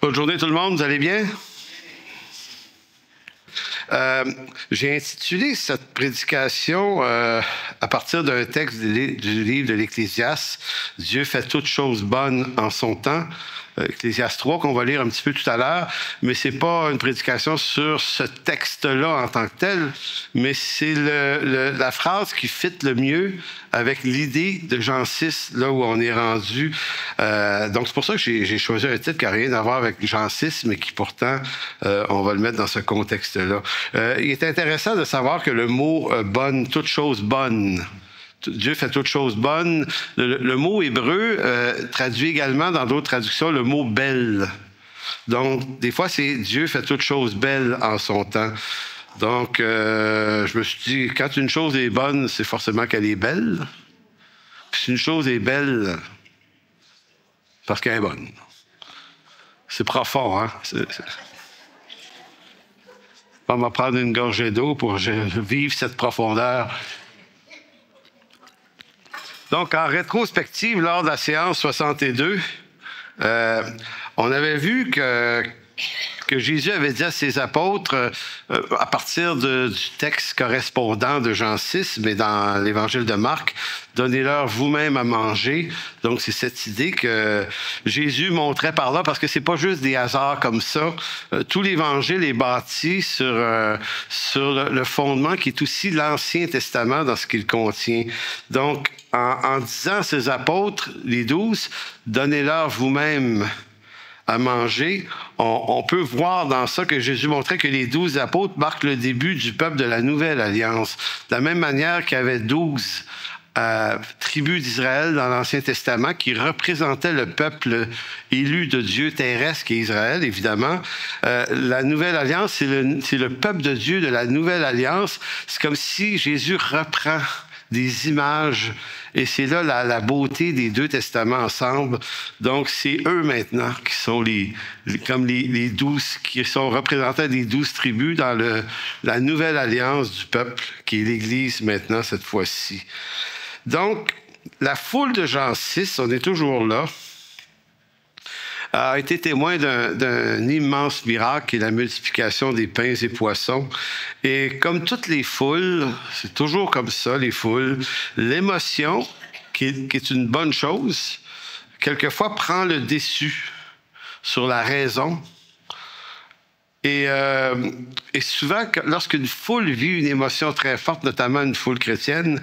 Bonne journée tout le monde, vous allez bien? J'ai intitulé cette prédication à partir d'un texte du livre de l'Ecclésiaste, « Dieu fait toutes choses bonnes en son temps ». Ecclésiaste 3, qu'on va lire un petit peu tout à l'heure, mais c'est pas une prédication sur ce texte-là en tant que tel, mais c'est la phrase qui fit le mieux avec l'idée de Jean 6, là où on est rendu. Donc, c'est pour ça que j'ai choisi un titre qui n'a rien à voir avec Jean 6, mais qui pourtant, on va le mettre dans ce contexte-là. Il est intéressant de savoir que le mot « bonne »,« toute chose bonne », Dieu fait toutes choses bonnes. Le mot hébreu traduit également dans d'autres traductions le mot belle. Donc, des fois, c'est Dieu fait toutes choses belles en son temps. Donc, je me suis dit, quand une chose est bonne, c'est forcément qu'elle est belle. Puis si une chose est belle, parce qu'elle est bonne. C'est profond, hein? On va prendre une gorgée d'eau pour vivre cette profondeur. Donc, en rétrospective, lors de la séance 62, on avait vu que Jésus avait dit à ses apôtres, à partir du texte correspondant de Jean 6, mais dans l'Évangile de Marc, « Donnez-leur vous-même à manger ». Donc, c'est cette idée que Jésus montrait par là, parce que c'est pas juste des hasards comme ça. Tout l'Évangile est bâti sur le fondement qui est aussi l'Ancien Testament dans ce qu'il contient. Donc, en disant à ses apôtres, les 12, « Donnez-leur vous-même à manger », on peut voir dans ça que Jésus montrait que les 12 apôtres marquent le début du peuple de la Nouvelle Alliance. De la même manière qu'il y avait 12 tribus d'Israël dans l'Ancien Testament qui représentaient le peuple élu de Dieu terrestre qui est Israël, évidemment. La Nouvelle Alliance, c'est le peuple de Dieu de la Nouvelle Alliance. C'est comme si Jésus reprend des images, et c'est là la beauté des deux testaments ensemble. Donc, c'est eux maintenant qui sont comme les 12, qui sont représentants des 12 tribus dans la nouvelle alliance du peuple, qui est l'Église maintenant, cette fois-ci. Donc, la foule de Jean 6, on est toujours là, a été témoin d'un immense miracle qui est la multiplication des pains et poissons. Et comme toutes les foules, c'est toujours comme ça, les foules, l'émotion, qui est une bonne chose, quelquefois prend le dessus sur la raison. Et souvent, lorsqu'une foule vit une émotion très forte, notamment une foule chrétienne,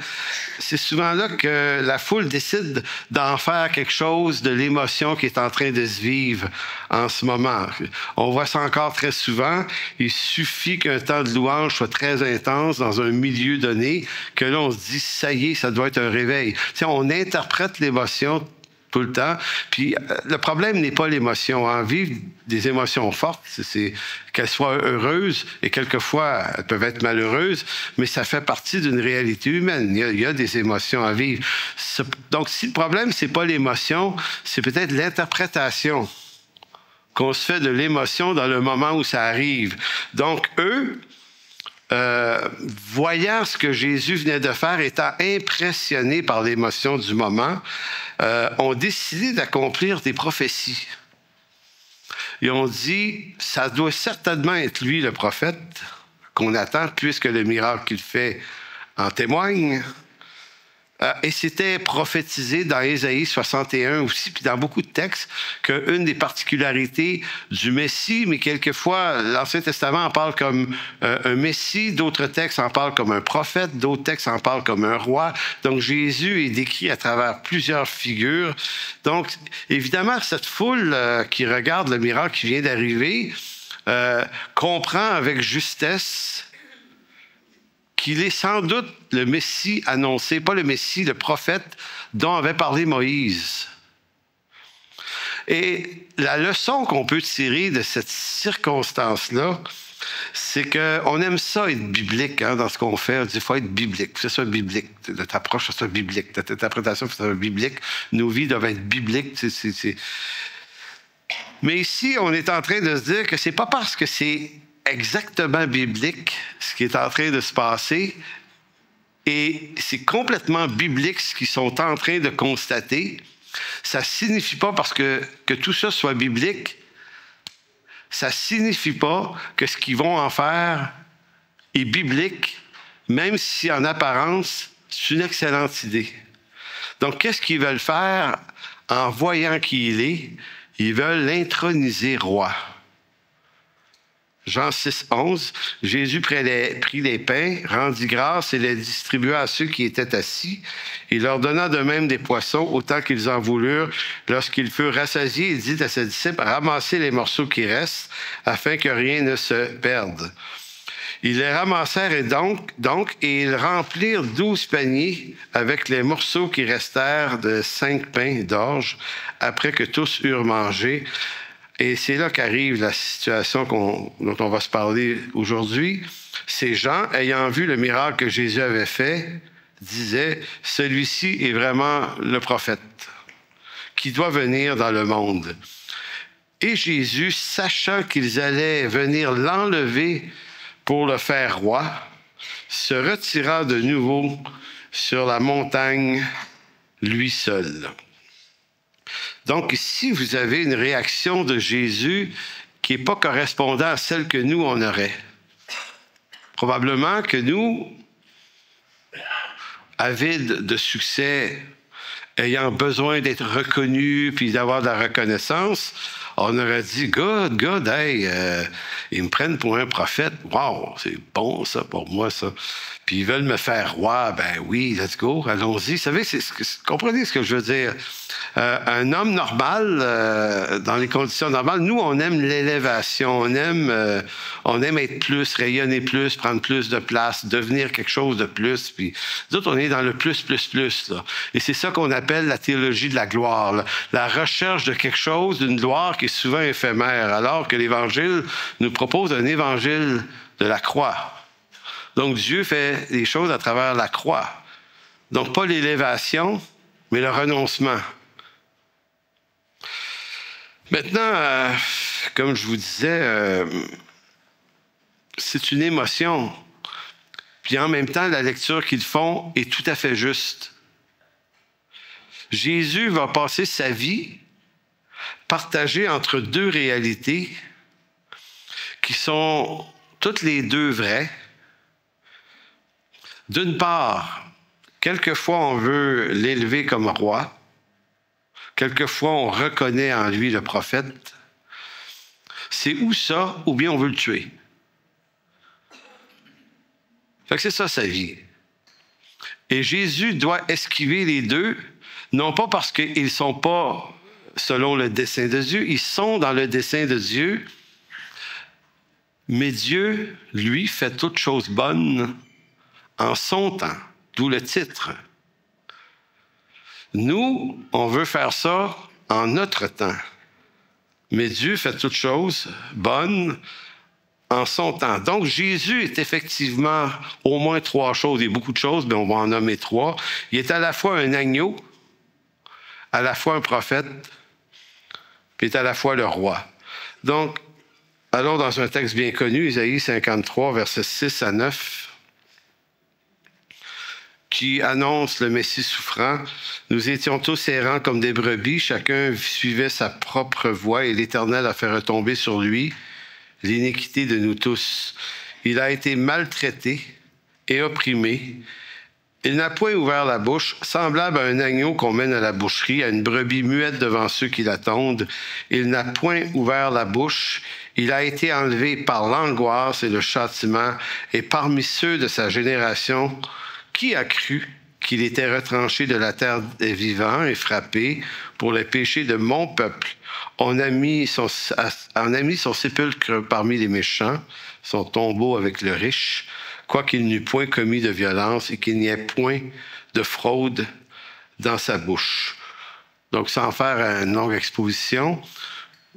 c'est souvent là que la foule décide d'en faire quelque chose de l'émotion qui est en train de se vivre en ce moment. On voit ça encore très souvent. Il suffit qu'un temps de louange soit très intense dans un milieu donné, que là, on se dit, ça y est, ça doit être un réveil. Tu sais, on interprète l'émotion tout le temps. Puis le problème n'est pas l'émotion. Hein. Vivre des émotions fortes, c'est qu'elles soient heureuses, et quelquefois, elles peuvent être malheureuses, mais ça fait partie d'une réalité humaine. Il y a des émotions à vivre. Donc, si le problème, c'est pas l'émotion, c'est peut-être l'interprétation qu'on se fait de l'émotion dans le moment où ça arrive. Donc, eux, voyant ce que Jésus venait de faire, étant impressionnés par l'émotion du moment, ont décidé d'accomplir des prophéties. Ils ont dit, ça doit certainement être lui, le prophète, qu'on attend, puisque le miracle qu'il fait en témoigne. Et c'était prophétisé dans Ésaïe 61 aussi, puis dans beaucoup de textes, qu'une des particularités du Messie, mais quelquefois, l'Ancien Testament en parle comme un Messie, d'autres textes en parlent comme un prophète, d'autres textes en parlent comme un roi. Donc, Jésus est décrit à travers plusieurs figures. Donc, évidemment, cette foule qui regarde le miracle qui vient d'arriver comprend avec justesse qu'il est sans doute le Messie annoncé, pas le Messie, le prophète dont avait parlé Moïse. Et la leçon qu'on peut tirer de cette circonstance-là, c'est qu'on aime ça être biblique dans ce qu'on fait. On dit qu'il faut être biblique, que ce soit biblique. Notre approche, que ce soit biblique. Notre interprétation, que ce soit biblique. Nos vies doivent être bibliques. Mais ici, on est en train de se dire que c'est pas parce que c'est exactement biblique ce qui est en train de se passer, et c'est complètement biblique ce qu'ils sont en train de constater. Ça ne signifie pas parce que tout ça soit biblique ça ne signifie pas que ce qu'ils vont en faire est biblique, même si en apparence, c'est une excellente idée. Donc, qu'est-ce qu'ils veulent faire en voyant qui il est? Ils veulent l'introniser roi. Jean 6, 11, Jésus prit les pains, rendit grâce et les distribua à ceux qui étaient assis. Il leur donna de même des poissons, autant qu'ils en voulurent. Lorsqu'ils furent rassasiés, il dit à ses disciples, ramassez les morceaux qui restent, afin que rien ne se perde. Ils les ramassèrent et ils remplirent 12 paniers avec les morceaux qui restèrent de 5 pains d'orge, après que tous eurent mangé. Et c'est là qu'arrive la situation dont on va se parler aujourd'hui. Ces gens, ayant vu le miracle que Jésus avait fait, disaient, « Celui-ci est vraiment le prophète qui doit venir dans le monde. » Et Jésus, sachant qu'ils allaient venir l'enlever pour le faire roi, se retira de nouveau sur la montagne, lui seul. Donc, ici, vous avez une réaction de Jésus qui n'est pas correspondante à celle que nous, on aurait. Probablement que nous, avides de succès, ayant besoin d'être reconnus puis d'avoir de la reconnaissance, on aurait dit, God, hey, ils me prennent pour un prophète. Wow, c'est bon ça pour moi, ça. Puis ils veulent me faire roi. Ben oui, let's go, allons-y. Vous savez, comprenez ce que je veux dire? Un homme normal, dans les conditions normales, nous, on aime l'élévation. On aime être plus, rayonner plus, prendre plus de place, devenir quelque chose de plus. Puis nous autres, on est dans le plus, là. Et c'est ça qu'on appelle la théologie de la gloire, là. La recherche de quelque chose, d'une gloire qui est souvent éphémère, alors que l'Évangile nous propose un évangile de la croix. Donc, Dieu fait les choses à travers la croix. Donc, pas l'élévation, mais le renoncement. Maintenant, comme je vous disais, c'est une émotion. Puis en même temps, la lecture qu'ils font est tout à fait juste. Jésus va passer sa vie partagée entre deux réalités qui sont toutes les deux vraies. D'une part, quelquefois on veut l'élever comme roi, quelquefois on reconnaît en lui le prophète. C'est ou ça, ou bien on veut le tuer. Fait que c'est ça sa vie. Et Jésus doit esquiver les deux, non pas parce qu'ils ne sont pas selon le dessein de Dieu, ils sont dans le dessein de Dieu, mais Dieu, lui, fait toutes choses bonnes en son temps, d'où le titre. Nous, on veut faire ça en notre temps, mais Dieu fait toutes choses bonnes en son temps. Donc, Jésus est effectivement au moins trois choses. Il y a beaucoup de choses, mais on va en nommer trois. Il est à la fois un agneau, à la fois un prophète, puis il est à la fois le roi. Donc, allons dans un texte bien connu, Isaïe 53, versets 6 à 9, qui annonce le Messie souffrant. Nous étions tous errants comme des brebis, chacun suivait sa propre voie et l'Éternel a fait retomber sur lui l'iniquité de nous tous. Il a été maltraité et opprimé. Il n'a point ouvert la bouche, semblable à un agneau qu'on mène à la boucherie, à une brebis muette devant ceux qui l'attendent. Il n'a point ouvert la bouche. Il a été enlevé par l'angoisse et le châtiment, et parmi ceux de sa génération, qui a cru qu'il était retranché de la terre des vivants et frappé pour les péchés de mon peuple? On a mis son sépulcre parmi les méchants, son tombeau avec le riche, quoiqu'il n'eût point commis de violence et qu'il n'y ait point de fraude dans sa bouche. Donc, sans faire une longue exposition,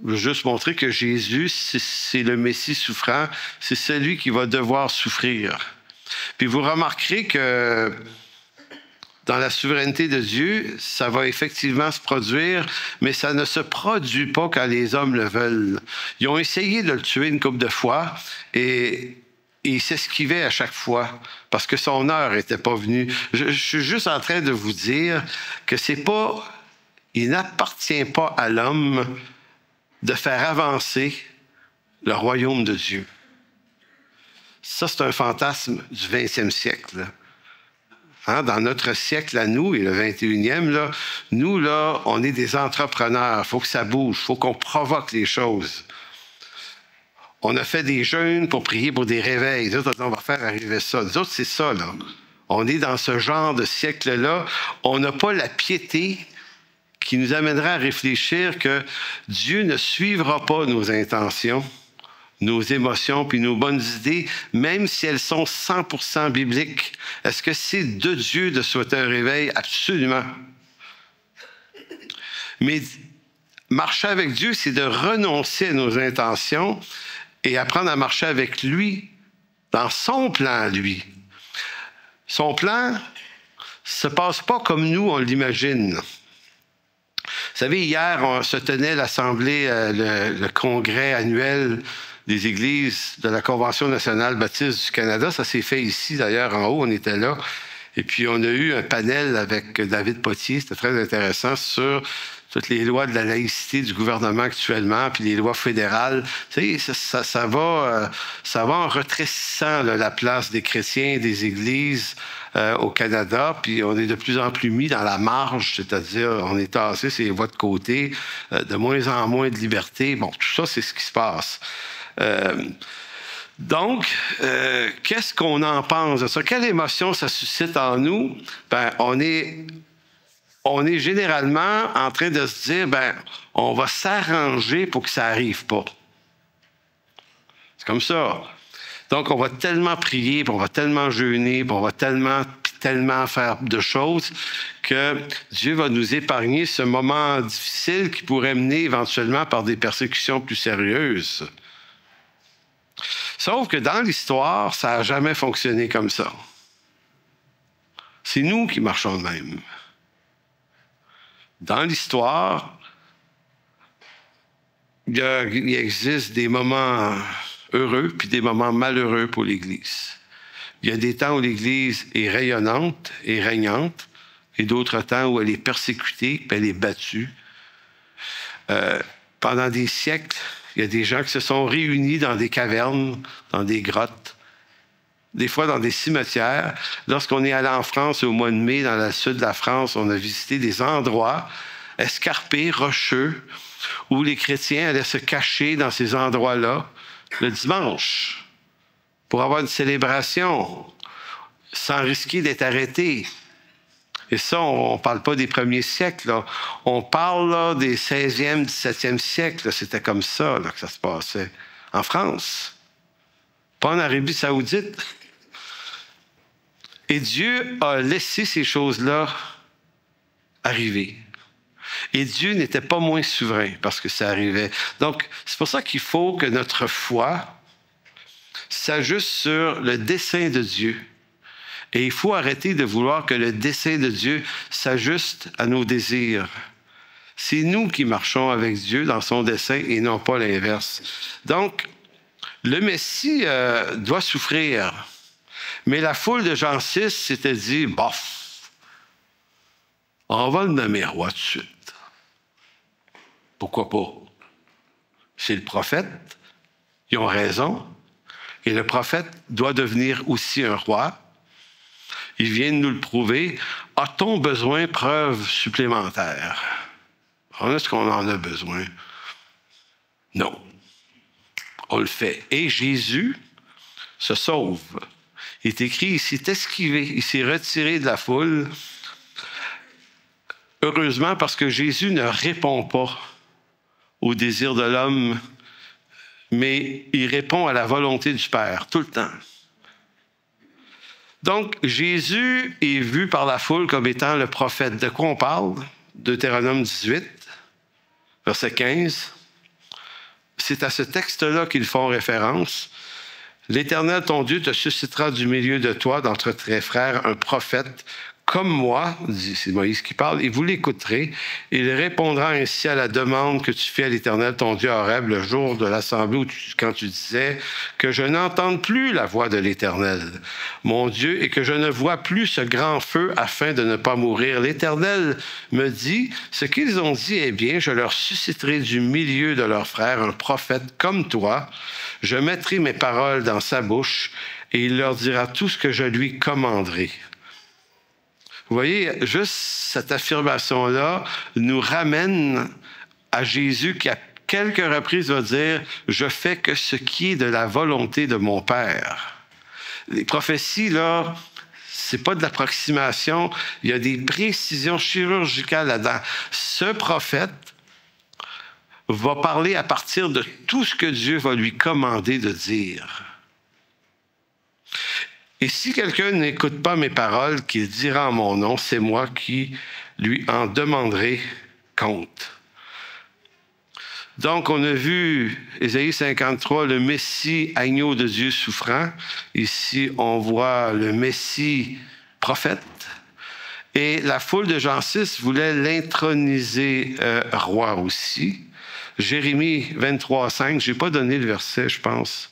je veux juste montrer que Jésus, c'est le Messie souffrant, c'est celui qui va devoir souffrir. Puis vous remarquerez que dans la souveraineté de Dieu, ça va effectivement se produire, mais ça ne se produit pas quand les hommes le veulent. Ils ont essayé de le tuer une couple de fois et il s'esquivait à chaque fois parce que son heure n'était pas venue. Je suis juste en train de vous dire que il n'appartient pas à l'homme de faire avancer le royaume de Dieu. Ça, c'est un fantasme du 20e siècle. Hein? Dans notre siècle à nous, et le 21e, là, nous, là, on est des entrepreneurs. Il faut que ça bouge, il faut qu'on provoque les choses. On a fait des jeûnes pour prier pour des réveils. Nous autres, on va faire arriver ça. Nous autres, c'est ça, là. On est dans ce genre de siècle-là. On n'a pas la piété qui nous amènera à réfléchir que Dieu ne suivra pas nos intentions, nos émotions puis nos bonnes idées, même si elles sont 100% bibliques. Est-ce que c'est de Dieu de souhaiter un réveil? Absolument. Mais marcher avec Dieu, c'est de renoncer à nos intentions et apprendre à marcher avec lui dans son plan, lui. Son plan ne se passe pas comme nous, on l'imagine. Vous savez, hier, on se tenait l'Assemblée, le congrès annuel des églises de la Convention nationale baptiste du Canada. Ça s'est fait ici, d'ailleurs, en haut, on était là. Et puis, on a eu un panel avec David Potier, c'était très intéressant, sur toutes les lois de la laïcité du gouvernement actuellement, puis les lois fédérales. Tu sais, ça va en rétrécissant là, la place des chrétiens et des églises au Canada, puis on est de plus en plus mis dans la marge, c'est-à-dire on est tassé sur les voies de côté, de moins en moins de liberté. Bon, tout ça, c'est ce qui se passe. Donc, qu'est-ce qu'on en pense de ça? Quelle émotion ça suscite en nous? Ben, on est généralement en train de se dire, ben, on va s'arranger pour que ça n'arrive pas. C'est comme ça. Donc, on va tellement prier, puis on va tellement jeûner, puis on va tellement faire de choses que Dieu va nous épargner ce moment difficile qui pourrait mener éventuellement par des persécutions plus sérieuses. Sauf que dans l'histoire, ça n'a jamais fonctionné comme ça. C'est nous qui marchons de même. Dans l'histoire, il existe des moments heureux puis des moments malheureux pour l'Église. Il y a des temps où l'Église est rayonnante et régnante, et d'autres temps où elle est persécutée puis elle est battue. Pendant des siècles, il y a des gens qui se sont réunis dans des cavernes, dans des grottes, des fois dans des cimetières. Lorsqu'on est allé en France au mois de mai, dans le sud de la France, on a visité des endroits escarpés, rocheux, où les chrétiens allaient se cacher dans ces endroits-là le dimanche pour avoir une célébration sans risquer d'être arrêtés. Et ça, on ne parle pas des premiers siècles. Là. On parle là, des 16e, 17e siècles. C'était comme ça là, que ça se passait. En France. Pas en Arabie saoudite. Et Dieu a laissé ces choses-là arriver. Et Dieu n'était pas moins souverain parce que ça arrivait. Donc, c'est pour ça qu'il faut que notre foi s'ajuste sur le dessein de Dieu. Et il faut arrêter de vouloir que le dessein de Dieu s'ajuste à nos désirs. C'est nous qui marchons avec Dieu dans son dessein et non pas l'inverse. Donc, le Messie doit souffrir. Mais la foule de Jean 6 s'était dit, bof, on va le nommer roi tout de suite. Pourquoi pas? C'est le prophète, ils ont raison, et le prophète doit devenir aussi un roi. Il vient de nous le prouver. A-t-on besoin de preuves supplémentaires? Est-ce qu'on en a besoin? Non. On le fait. Et Jésus se sauve. Il est écrit, il s'est esquivé, il s'est retiré de la foule. Heureusement, parce que Jésus ne répond pas au désir de l'homme, mais il répond à la volonté du Père, tout le temps. Donc, Jésus est vu par la foule comme étant le prophète. De quoi on parle? Deutéronome 18, verset 15. C'est à ce texte-là qu'ils font référence. « L'Éternel, ton Dieu, te suscitera du milieu de toi, d'entre tes frères, un prophète, comme moi, c'est Moïse qui parle, et vous l'écouterez. Il répondra ainsi à la demande que tu fais à l'Éternel, ton Dieu, à Horeb, le jour de l'assemblée, quand tu disais que je n'entende plus la voix de l'Éternel, mon Dieu, et que je ne vois plus ce grand feu afin de ne pas mourir. L'Éternel me dit, ce qu'ils ont dit est bien, je leur susciterai du milieu de leurs frères un prophète comme toi. Je mettrai mes paroles dans sa bouche et il leur dira tout ce que je lui commanderai. Vous voyez, juste cette affirmation-là nous ramène à Jésus qui, à quelques reprises, va dire « Je fais que ce qui est de la volonté de mon Père ». Les prophéties, là, c'est pas de l'approximation, il y a des précisions chirurgicales là-dedans. Ce prophète va parler à partir de tout ce que Dieu va lui commander de dire. Et si quelqu'un n'écoute pas mes paroles, qu'il dira en mon nom, c'est moi qui lui en demanderai compte. Donc, on a vu, Ésaïe 53, le Messie, agneau de Dieu souffrant. Ici, on voit le Messie, prophète. Et la foule de Jean 6 voulait l'introniser roi aussi. Jérémie 23, 5, je n'ai pas donné le verset, je pense.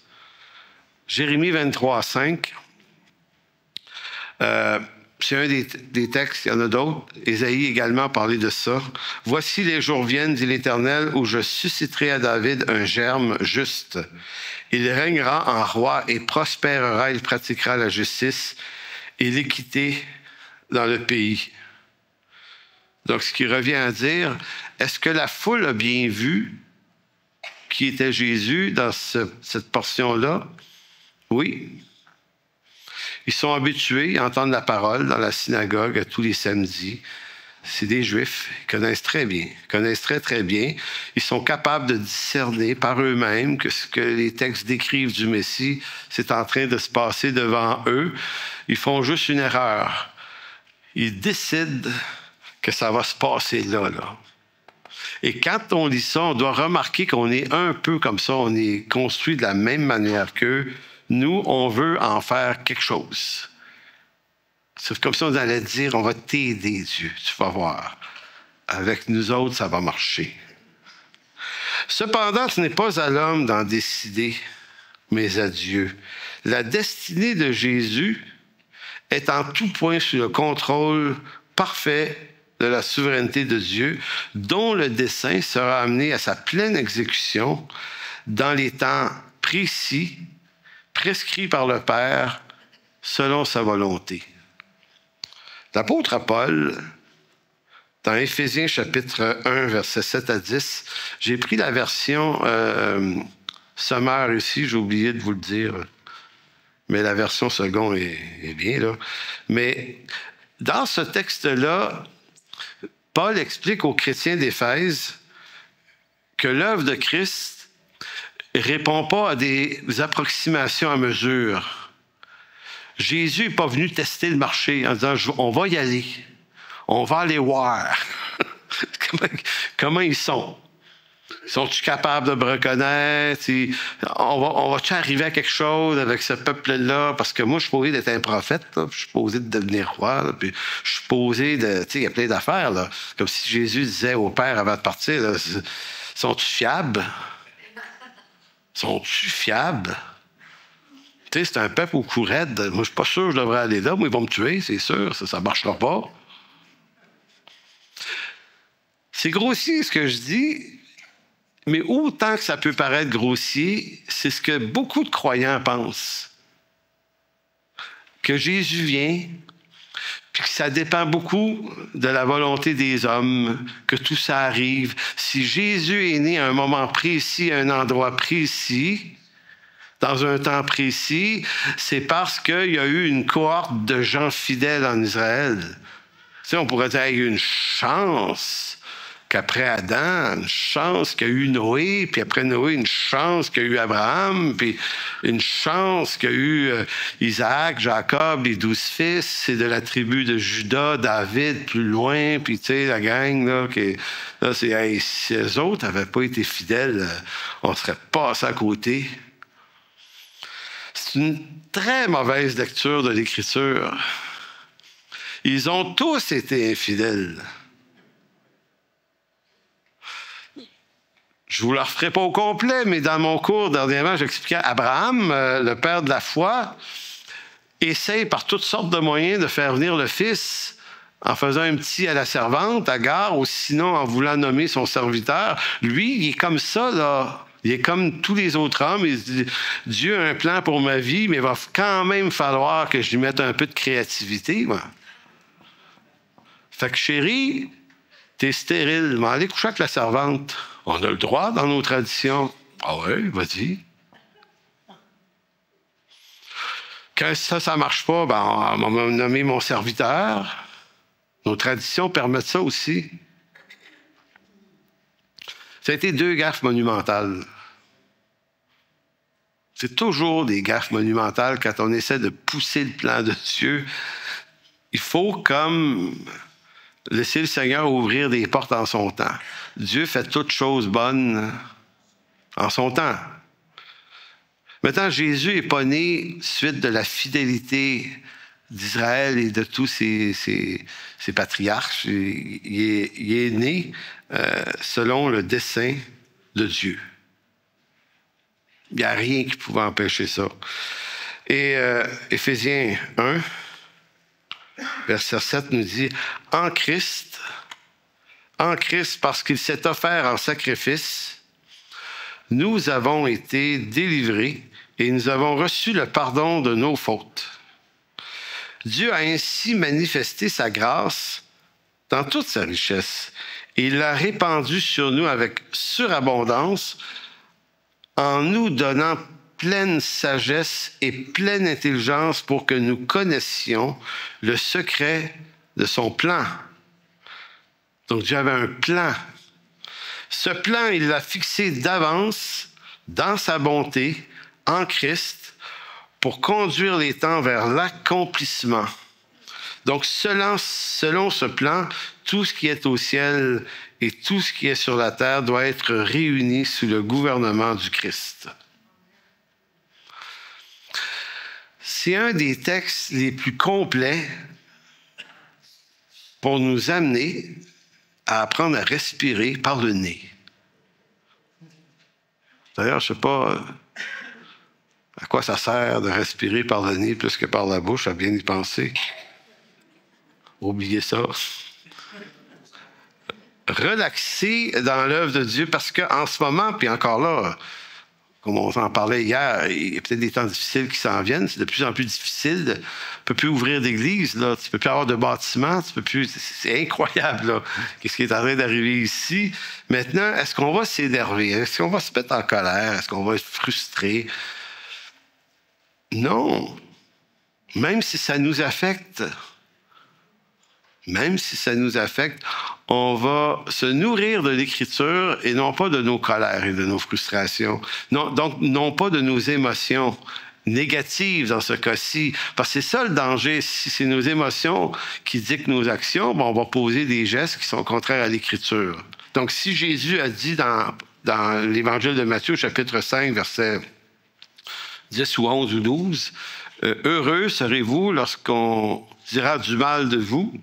Jérémie 23, 5. C'est un des textes, il y en a d'autres. Ésaïe également a parlé de ça. « Voici les jours viennent, dit l'Éternel, où je susciterai à David un germe juste. Il régnera en roi et prospérera, il pratiquera la justice et l'équité dans le pays. » Donc, ce qui revient à dire, est-ce que la foule a bien vu qui était Jésus dans cette portion-là? Oui. Ils sont habitués à entendre la parole dans la synagogue tous les samedis. C'est des Juifs, ils connaissent très bien, ils connaissent très, très bien. Ils sont capables de discerner par eux-mêmes que ce que les textes décrivent du Messie, c'est en train de se passer devant eux. Ils font juste une erreur. Ils décident que ça va se passer là. Et quand on lit ça, on doit remarquer qu'on est un peu comme ça, on est construit de la même manière qu'eux. Nous, on veut en faire quelque chose. C'est comme ça on allait dire, on va t'aider, Dieu, tu vas voir. Avec nous autres, ça va marcher. Cependant, ce n'est pas à l'homme d'en décider, mais à Dieu. La destinée de Jésus est en tout point sous le contrôle parfait de la souveraineté de Dieu, dont le dessein sera amené à sa pleine exécution dans les temps précis, prescrits par le Père, selon sa volonté. L'apôtre Paul, dans Éphésiens chapitre 1, versets 7 à 10, j'ai pris la version sommaire ici, j'ai oublié de vous le dire, mais la version seconde est bien là. Mais dans ce texte-là, Paul explique aux chrétiens d'Éphèse que l'œuvre de Christ ne répond pas à des approximations à mesure. Jésus n'est pas venu tester le marché en disant « on va y aller, on va aller voir comment ils sont. Sont-ils capables de me reconnaître? On va-tu arriver à quelque chose avec ce peuple-là? Parce que moi, je suis posé d'être un prophète, là, puis je suis posé de devenir roi, là, puis je suis posé de... Tu sais, il y a plein d'affaires, là. Comme si Jésus disait au Père avant de partir, là, sont-tu fiables? Sont-tu fiables? Tu sais, c'est un peuple au cou raide. Moi, je suis pas sûr que je devrais aller là. Moi, ils vont me tuer, c'est sûr. Ça ne marchera pas. C'est grossier, ce que je dis. Mais autant que ça peut paraître grossier, c'est ce que beaucoup de croyants pensent. Que Jésus vient, puis que ça dépend beaucoup de la volonté des hommes, que tout ça arrive. Si Jésus est né à un moment précis, à un endroit précis, dans un temps précis, c'est parce qu'il y a eu une cohorte de gens fidèles en Israël. Tu sais, on pourrait dire, il y a eu une chance qu'après Adam, une chance qu'il y a eu Noé, puis après Noé, une chance qu'il y a eu Abraham, puis une chance qu'il y a eu Isaac, Jacob, les 12 fils, c'est de la tribu de Juda, David, plus loin, puis tu sais, la gang, là, c'est, hey, si les autres n'avaient pas été fidèles, on serait passé à côté. C'est une très mauvaise lecture de l'Écriture. Ils ont tous été infidèles. Je ne vous le referai pas au complet, mais dans mon cours, dernièrement, j'expliquais Abraham, le père de la foi, essaye par toutes sortes de moyens de faire venir le fils en faisant un petit à la servante, Agar, ou sinon en voulant nommer son serviteur. Lui, il est comme ça, là. Il est comme tous les autres hommes. Il se dit, Dieu a un plan pour ma vie, mais il va quand même falloir que je lui mette un peu de créativité. Moi. Fait que chérie, t'es stérile, mais allez coucher avec la servante. On a le droit dans nos traditions. Ah oui, vas-y. Quand ça ne marche pas, ben, on va nommer mon serviteur. Nos traditions permettent ça aussi. Ça a été 2 gaffes monumentales. C'est toujours des gaffes monumentales quand on essaie de pousser le plan de Dieu. Il faut comme laisser le Seigneur ouvrir des portes en son temps. Dieu fait toutes choses bonnes en son temps. Maintenant, Jésus n'est pas né suite de la fidélité d'Israël et de tous ses patriarches. Il est né selon le dessein de Dieu. Il n'y a rien qui pouvait empêcher ça. Et Éphésiens 1, verset 7 nous dit « En Christ, parce qu'il s'est offert en sacrifice, nous avons été délivrés et nous avons reçu le pardon de nos fautes. Dieu a ainsi manifesté sa grâce dans toute sa richesse et il l'a répandue sur nous avec surabondance en nous donnant pleine sagesse et pleine intelligence pour que nous connaissions le secret de son plan. » Donc Dieu avait un plan. Ce plan, il l'a fixé d'avance dans sa bonté, en Christ, pour conduire les temps vers l'accomplissement. Donc, selon ce plan, tout ce qui est au ciel et tout ce qui est sur la terre doit être réuni sous le gouvernement du Christ. C'est un des textes les plus complets pour nous amener à apprendre à respirer par le nez. D'ailleurs, je ne sais pas à quoi ça sert de respirer par le nez plus que par la bouche, à bien y penser. Oubliez ça. Relaxer dans l'œuvre de Dieu, parce qu'en ce moment, puis encore là, comme on en parlait hier, il y a peut-être des temps difficiles qui s'en viennent. C'est de plus en plus difficile. Tu ne peux plus ouvrir d'église, là. Tu ne peux plus avoir de bâtiment. Tu peux plus. C'est incroyable, là. Qu'est-ce qui est en train d'arriver ici? Maintenant, est-ce qu'on va s'énerver? Est-ce qu'on va se mettre en colère? Est-ce qu'on va être frustré? Non. Même si ça nous affecte, on va se nourrir de l'Écriture et non pas de nos colères et de nos frustrations. Donc, non pas de nos émotions négatives dans ce cas-ci. Parce que c'est ça le danger. Si c'est nos émotions qui dictent nos actions, on va poser des gestes qui sont contraires à l'Écriture. Donc, si Jésus a dit dans l'Évangile de Matthieu, chapitre 5, versets 10 ou 11 ou 12, « Heureux serez-vous lorsqu'on dira du mal de vous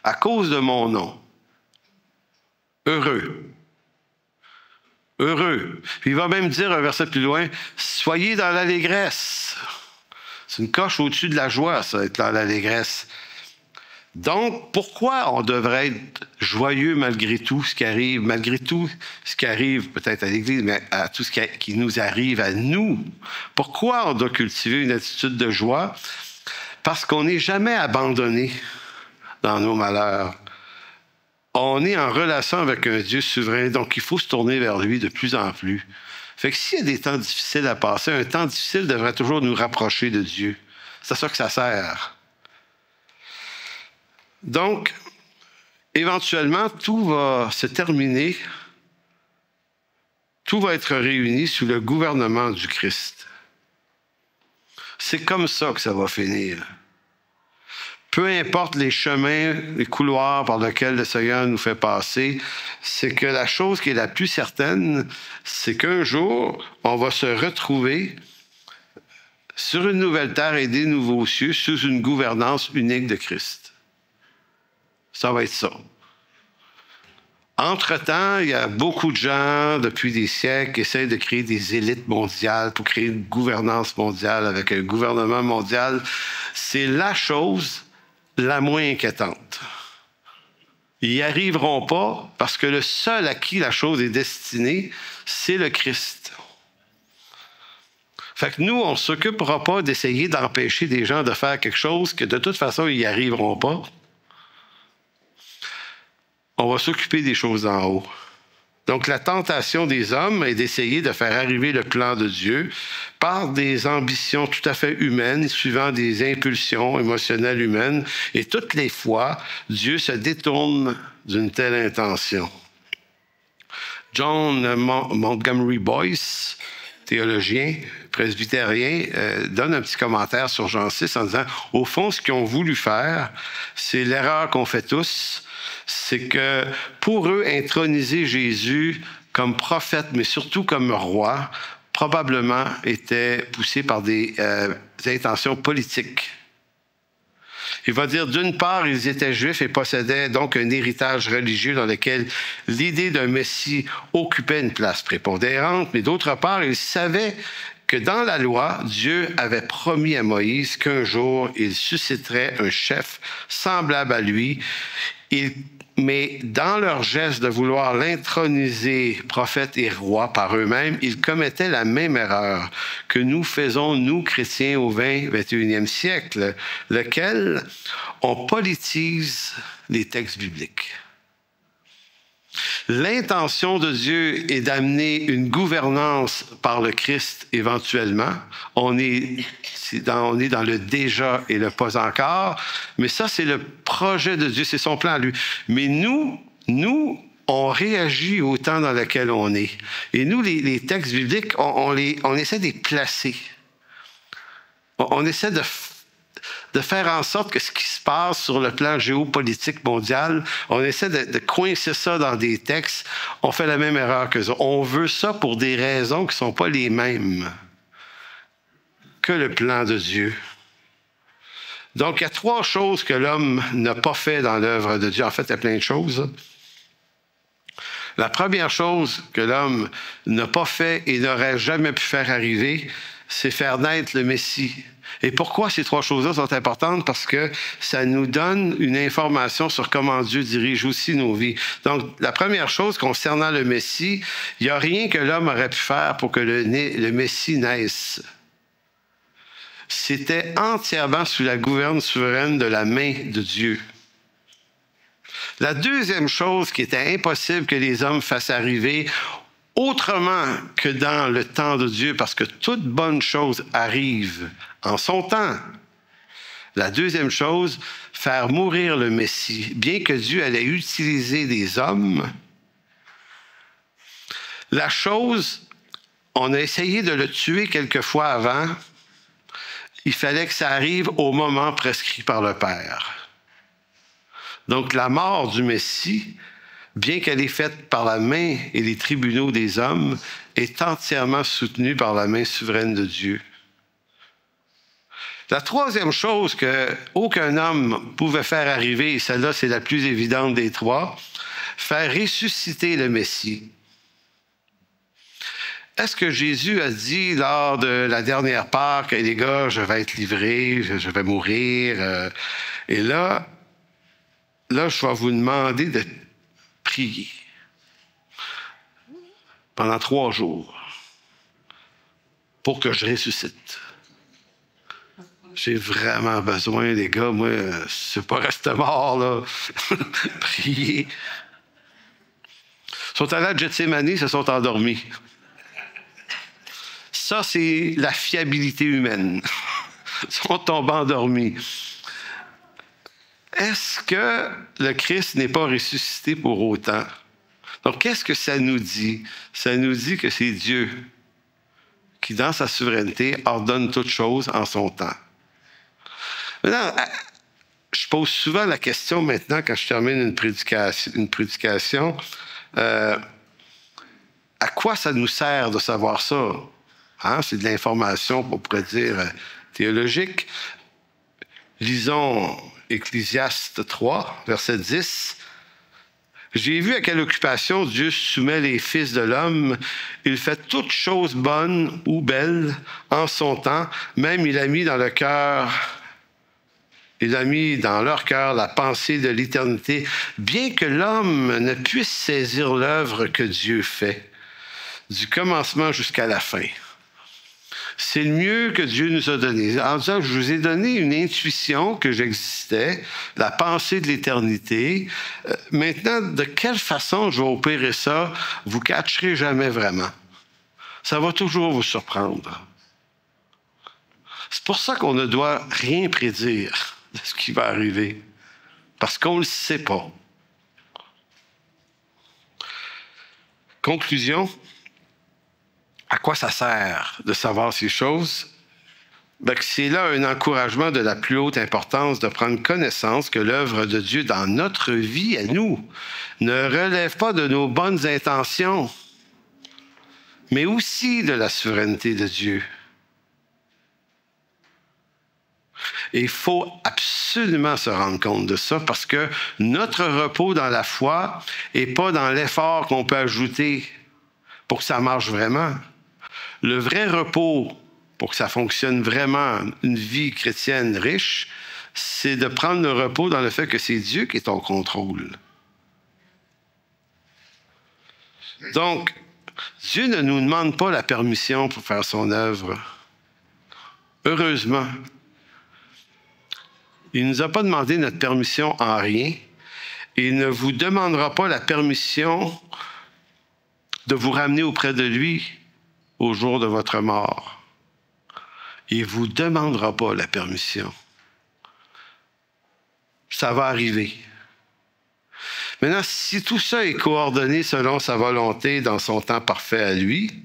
à cause de mon nom. » Heureux. Heureux. Puis il va même dire un verset plus loin, « Soyez dans l'allégresse. » C'est une coche au-dessus de la joie, ça, être dans l'allégresse. Donc, pourquoi on devrait être joyeux malgré tout ce qui arrive, peut-être à l'Église, mais à tout ce qui nous arrive à nous? Pourquoi on doit cultiver une attitude de joie? Parce qu'on n'est jamais abandonné dans nos malheurs. On est en relation avec un Dieu souverain, donc il faut se tourner vers lui de plus en plus. Fait que s'il y a des temps difficiles à passer, un temps difficile devrait toujours nous rapprocher de Dieu. C'est à ça que ça sert. Donc, éventuellement, tout va se terminer, tout va être réuni sous le gouvernement du Christ. C'est comme ça que ça va finir. Peu importe les chemins, les couloirs par lesquels le Seigneur nous fait passer, c'est que la chose qui est la plus certaine, c'est qu'un jour, on va se retrouver sur une nouvelle terre et des nouveaux cieux sous une gouvernance unique de Christ. ça va être ça. Entre-temps, il y a beaucoup de gens, depuis des siècles, qui essayent de créer des élites mondiales pour créer une gouvernance mondiale avec un gouvernement mondial. C'est la chose la moins inquiétante. Ils n'y arriveront pas parce que le seul à qui la chose est destinée, c'est le Christ. Fait que nous, on ne s'occupera pas d'essayer d'empêcher des gens de faire quelque chose que de toute façon, ils n'y arriveront pas. On va s'occuper des choses en haut. Donc, la tentation des hommes est d'essayer de faire arriver le plan de Dieu par des ambitions tout à fait humaines, suivant des impulsions émotionnelles humaines. Et toutes les fois, Dieu se détourne d'une telle intention. John Montgomery Boyce, théologien presbytérien, donne un petit commentaire sur Jean 6 en disant « Au fond, ce qu'ils ont voulu faire, c'est l'erreur qu'on fait tous, c'est que pour eux, introniser Jésus comme prophète, mais surtout comme roi, probablement était poussé par des intentions politiques. » Il va dire, d'une part, ils étaient juifs et possédaient donc un héritage religieux dans lequel l'idée d'un Messie occupait une place prépondérante, mais d'autre part, ils savaient que dans la loi, Dieu avait promis à Moïse qu'un jour, il susciterait un chef semblable à lui. Mais dans leur geste de vouloir l'introniser prophète et roi par eux-mêmes, ils commettaient la même erreur que nous faisons, nous, chrétiens, au 21e siècle, lequel on politise les textes bibliques. L'intention de Dieu est d'amener une gouvernance par le Christ éventuellement. On est dans le déjà et le pas encore, mais ça, c'est le projet de Dieu, c'est son plan à lui. Mais nous, on réagit au temps dans lequel on est. Et nous, les textes bibliques, on essaie de les placer. On essaie de faire en sorte que ce qui se passe sur le plan géopolitique mondial, on essaie de coincer ça dans des textes. On fait la même erreur qu'eux autres. On veut ça pour des raisons qui ne sont pas les mêmes que le plan de Dieu. Donc, il y a 3 choses que l'homme n'a pas fait dans l'œuvre de Dieu. En fait, il y a plein de choses. La première chose que l'homme n'a pas fait et n'aurait jamais pu faire arriver, c'est faire naître le Messie. Et pourquoi ces 3 choses-là sont importantes? Parce que ça nous donne une information sur comment Dieu dirige aussi nos vies. Donc, la première chose concernant le Messie, il n'y a rien que l'homme aurait pu faire pour que le Messie naisse. C'était entièrement sous la gouverne souveraine de la main de Dieu. La deuxième chose qui était impossible que les hommes fassent arriver autrement que dans le temps de Dieu, parce que toute bonne chose arrive en son temps. La deuxième chose, faire mourir le Messie. Bien que Dieu allait utiliser des hommes, la chose, on a essayé de le tuer quelquefois avant, il fallait que ça arrive au moment prescrit par le Père. Donc la mort du Messie, bien qu'elle est faite par la main et les tribunaux des hommes, est entièrement soutenue par la main souveraine de Dieu. La troisième chose qu'aucun homme pouvait faire arriver, et celle-là c'est la plus évidente des 3, faire ressusciter le Messie. Est-ce que Jésus a dit lors de la dernière Pâque, les gars, je vais être livré, je vais mourir, et là, je vais vous demander de prier pendant 3 jours pour que je ressuscite. J'ai vraiment besoin, les gars, moi, c'est pas rester mort, là. Prier. Ils sont allés à Gethsémani, ils se sont endormis. Ça, c'est la fiabilité humaine. Ils sont tombés endormis. Est-ce que le Christ n'est pas ressuscité pour autant? Donc, qu'est-ce que ça nous dit? Ça nous dit que c'est Dieu qui, dans sa souveraineté, ordonne toutes choses en son temps. Maintenant, je pose souvent la question maintenant, quand je termine une prédication, à quoi ça nous sert de savoir ça? Hein? C'est de l'information, on pourrait dire, théologique. Lisons Ecclésiaste 3, verset 10. « J'ai vu à quelle occupation Dieu soumet les fils de l'homme. Il fait toutes choses bonnes ou belles en son temps. Même il a mis dans leur cœur la pensée de l'éternité, bien que l'homme ne puisse saisir l'œuvre que Dieu fait, du commencement jusqu'à la fin. » C'est le mieux que Dieu nous a donné. En disant, je vous ai donné une intuition que j'existais, la pensée de l'éternité. Maintenant, de quelle façon je vais opérer ça, vous ne catcherez jamais vraiment. Ça va toujours vous surprendre. C'est pour ça qu'on ne doit rien prédire de ce qui va arriver, parce qu'on ne le sait pas. Conclusion. À quoi ça sert de savoir ces choses? Ben, c'est là un encouragement de la plus haute importance de prendre connaissance que l'œuvre de Dieu dans notre vie à nous ne relève pas de nos bonnes intentions, mais aussi de la souveraineté de Dieu. Et il faut absolument se rendre compte de ça parce que notre repos dans la foi n'est pas dans l'effort qu'on peut ajouter pour que ça marche vraiment. Le vrai repos, pour que ça fonctionne vraiment, une vie chrétienne riche, c'est de prendre le repos dans le fait que c'est Dieu qui est en contrôle. Donc, Dieu ne nous demande pas la permission pour faire son œuvre. Heureusement. Il ne nous a pas demandé notre permission en rien. Et il ne vous demandera pas la permission de vous ramener auprès de lui au jour de votre mort. Il ne vous demandera pas la permission. Ça va arriver. Maintenant, si tout ça est coordonné selon sa volonté dans son temps parfait à lui,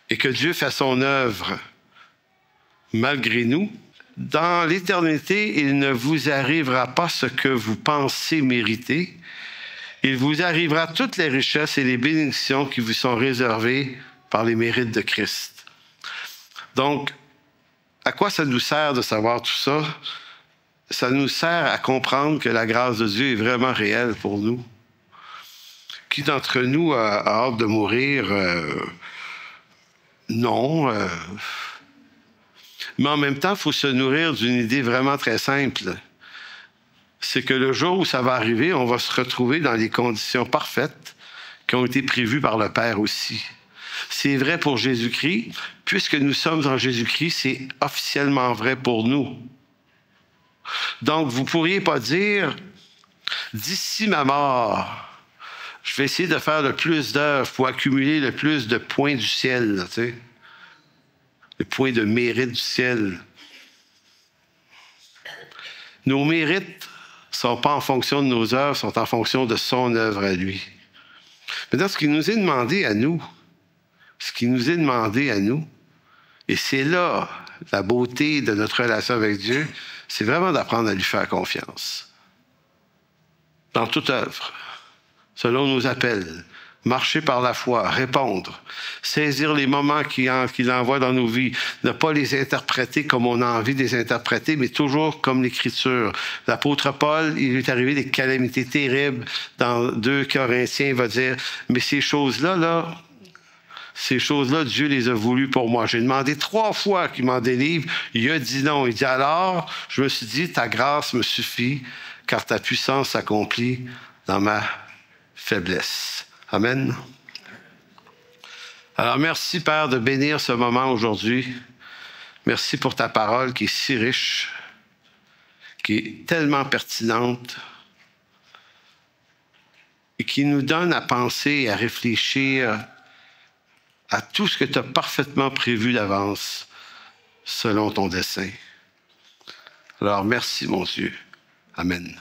et que Dieu fait son œuvre malgré nous, dans l'éternité, il ne vous arrivera pas ce que vous pensez mériter. Il vous arrivera toutes les richesses et les bénédictions qui vous sont réservées par les mérites de Christ. Donc, à quoi ça nous sert de savoir tout ça? Ça nous sert à comprendre que la grâce de Dieu est vraiment réelle pour nous. Qui d'entre nous a hâte de mourir? Non. Mais en même temps, il faut se nourrir d'une idée vraiment très simple. C'est que le jour où ça va arriver, on va se retrouver dans les conditions parfaites qui ont été prévues par le Père aussi. C'est vrai pour Jésus-Christ. Puisque nous sommes en Jésus-Christ, c'est officiellement vrai pour nous. Donc, vous ne pourriez pas dire, d'ici ma mort, je vais essayer de faire le plus d'œuvres pour accumuler le plus de points du ciel, là, tu sais. Le point de mérite du ciel. Nos mérites ne sont pas en fonction de nos œuvres, sont en fonction de son œuvre à lui. Maintenant, ce qui nous est demandé à nous, et c'est là la beauté de notre relation avec Dieu, c'est vraiment d'apprendre à lui faire confiance. Dans toute œuvre, selon nos appels, marcher par la foi, répondre, saisir les moments qu'il envoie dans nos vies, ne pas les interpréter comme on a envie de les interpréter, mais toujours comme l'Écriture. L'apôtre Paul, il est arrivé des calamités terribles. Dans 2 Corinthiens, il va dire, mais ces choses-là, Dieu les a voulues pour moi. J'ai demandé 3 fois qu'il m'en délivre. Il a dit non. Il dit alors, je me suis dit, ta grâce me suffit, car ta puissance s'accomplit dans ma faiblesse. Amen. Alors, merci, Père, de bénir ce moment aujourd'hui. Merci pour ta parole qui est si riche, qui est tellement pertinente et qui nous donne à penser et à réfléchir à tout ce que tu as parfaitement prévu d'avance selon ton dessein. Alors, merci, mon Dieu. Amen.